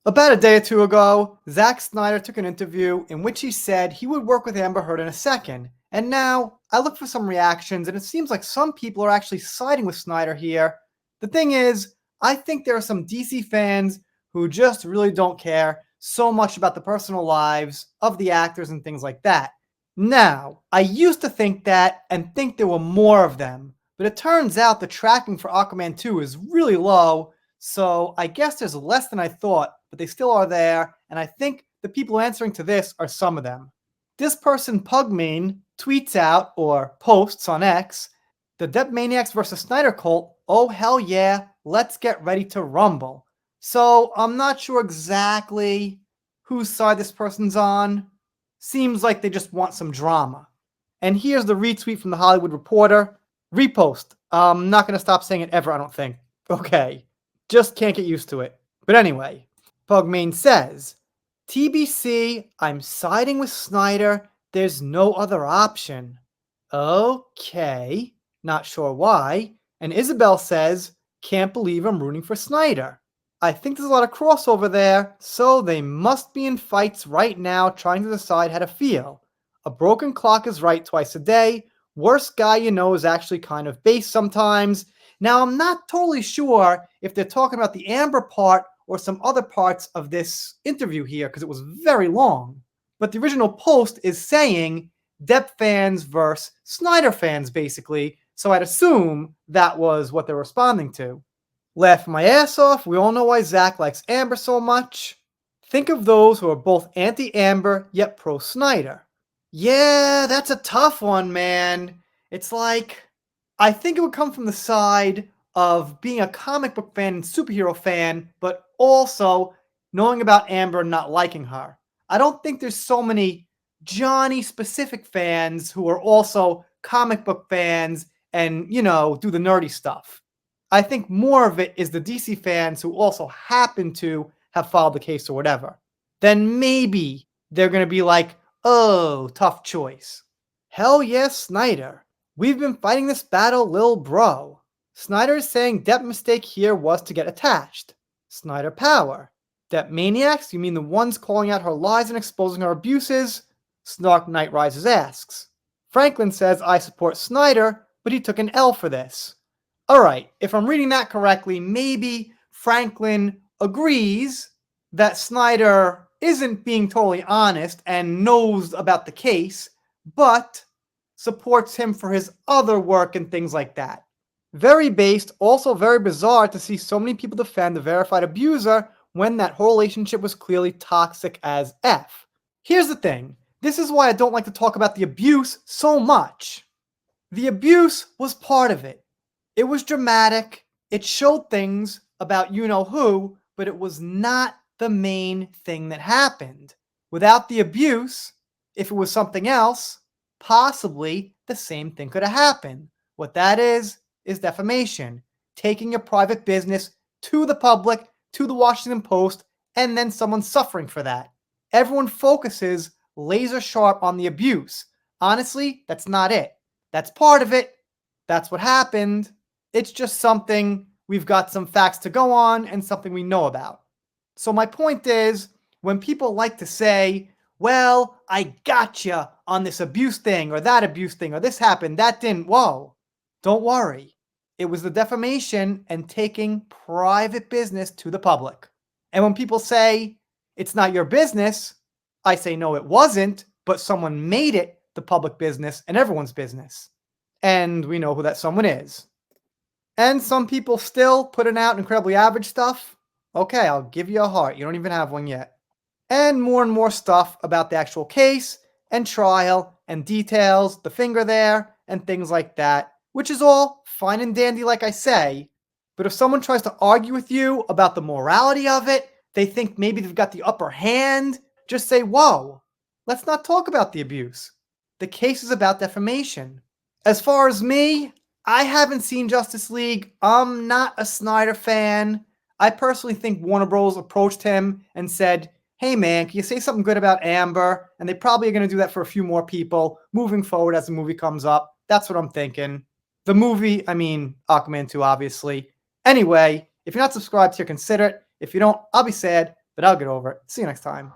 About a day or two ago, Zack Snyder took an interview in which he said he would work with Amber Heard in a second. And now I look for some reactions, and it seems like some people are actually siding with Snyder here. The thing is, I think there are some DC fans who just really don't care so much about the personal lives of the actors and things like that. Now, I used to think that and think there were more of them, but it turns out the tracking for Aquaman 2 is really low, so I guess there's less than I thought, but they still are there, and I think the people answering to this are some of them. This person, Pugmean, tweets out or posts on X, the Depp Maniacs vs. Snyder cult, oh hell yeah, let's get ready to rumble. So I'm not sure exactly whose side this person's on. Seems like they just want some drama. And here's the retweet from the Hollywood Reporter. Repost. I'm not going to stop saying it ever, I don't think. Okay. Just can't get used to it. But anyway, Pugmean says, TBC, I'm siding with Snyder. There's no other option. Okay. Not sure why. And Isabel says, can't believe I'm rooting for Snyder. I think there's a lot of crossover there, so they must be in fights right now trying to decide how to feel. A broken clock is right twice a day. Worst guy you know is actually kind of base sometimes. Now, I'm not totally sure if they're talking about the Amber part or some other parts of this interview here, because it was very long. But the original post is saying Depp fans versus Snyder fans, basically, so I'd assume that was what they're responding to. Laughing my ass off, we all know why Zack likes Amber so much. Think of those who are both anti-Amber yet pro-Snyder. Yeah, that's a tough one, man. It's like, I think it would come from the side of being a comic book fan and superhero fan, but also knowing about Amber and not liking her. I don't think there's so many Johnny-specific fans who are also comic book fans and, do the nerdy stuff. I think more of it is the DC fans who also happen to have followed the case or whatever. Then maybe they're going to be like, oh, tough choice. Hell yes, Snyder. We've been fighting this battle, lil bro. Snyder is saying Depp mistake here was to get attached. Snyder power. Depp maniacs? You mean the ones calling out her lies and exposing her abuses? Snark Knight Rises asks. Franklin says I support Snyder, but he took an L for this. Alright, if I'm reading that correctly, maybe Franklin agrees that Snyder isn't being totally honest and knows about the case, but supports him for his other work and things like that. Very based, also very bizarre to see so many people defend the verified abuser when that whole relationship was clearly toxic as F. Here's the thing, this is why I don't like to talk about the abuse so much. The abuse was part of it. It was dramatic, it showed things about you-know-who, but it was not the main thing that happened. Without the abuse, if it was something else, possibly the same thing could have happened. What that is defamation. Taking your private business to the public, to the Washington Post, and then someone suffering for that. Everyone focuses laser sharp on the abuse. Honestly, that's not it. That's part of it. That's what happened. It's just something we've got some facts to go on and something we know about. So my point is, when people like to say, well, I gotcha on this abuse thing or that abuse thing or this happened, that didn't, whoa, don't worry. It was the defamation and taking private business to the public. And when people say, it's not your business, I say, no, it wasn't, but someone made it the public business and everyone's business. And we know who that someone is. And some people still putting out incredibly average stuff. Okay, I'll give you a heart. You don't even have one yet. And more stuff about the actual case and trial and details, the finger there, and things like that, which is all fine and dandy like I say. But if someone tries to argue with you about the morality of it, they think maybe they've got the upper hand, just say, whoa, let's not talk about the abuse. The case is about defamation. As far as me, I haven't seen Justice League. I'm not a Snyder fan. I personally think Warner Bros. Approached him and said, hey man, can you say something good about Amber? And they probably are going to do that for a few more people moving forward as the movie comes up. That's what I'm thinking. The movie, I mean, Aquaman 2, obviously. Anyway, if you're not subscribed here, consider it. If you don't, I'll be sad. but I'll get over it. See you next time.